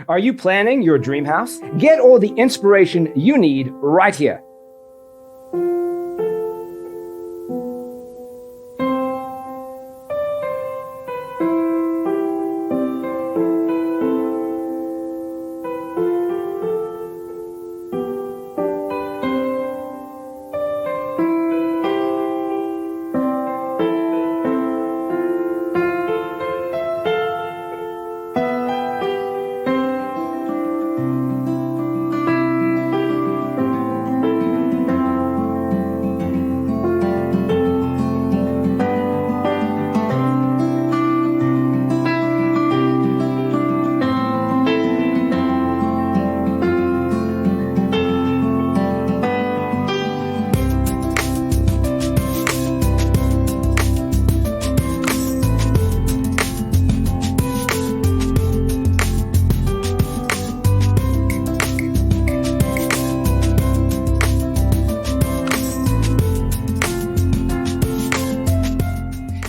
Are you planning your dream house? Get all the inspiration you need right here.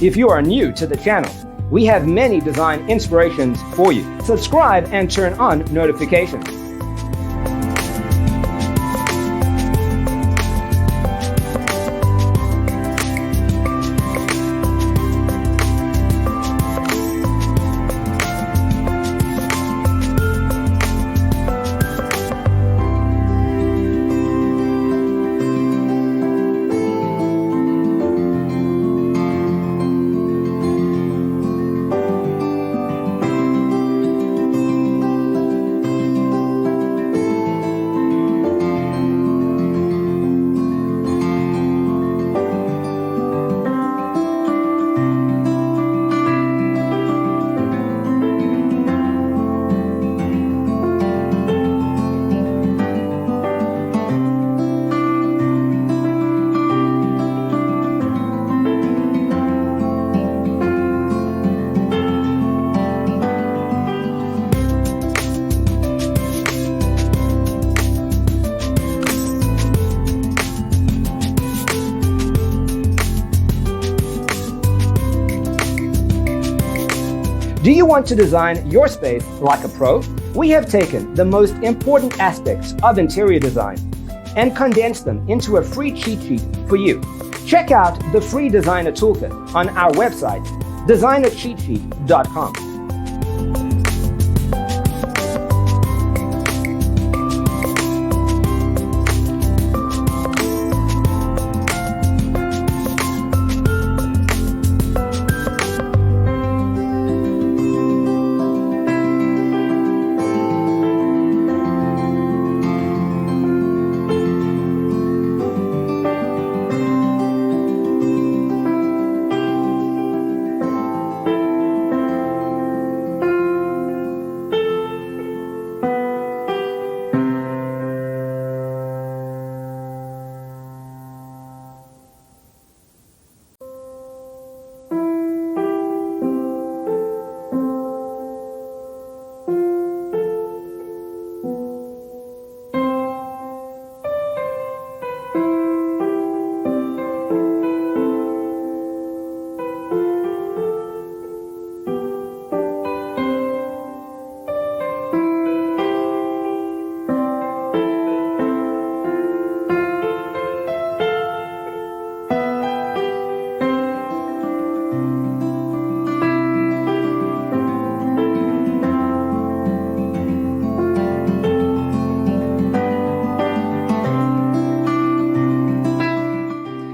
If you are new to the channel, we have many design inspirations for you. Subscribe and turn on notifications. Do you want to design your space like a pro? We have taken the most important aspects of interior design and condensed them into a free cheat sheet for you. Check out the free designer toolkit on our website, designercheatsheet.com.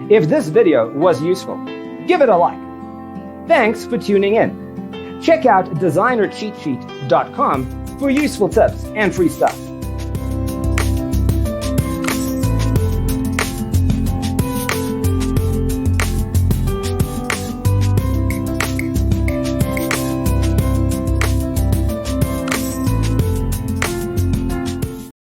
If this video was useful, give it a like. Thanks for tuning in. Check out designercheatsheet.com for useful tips and free stuff.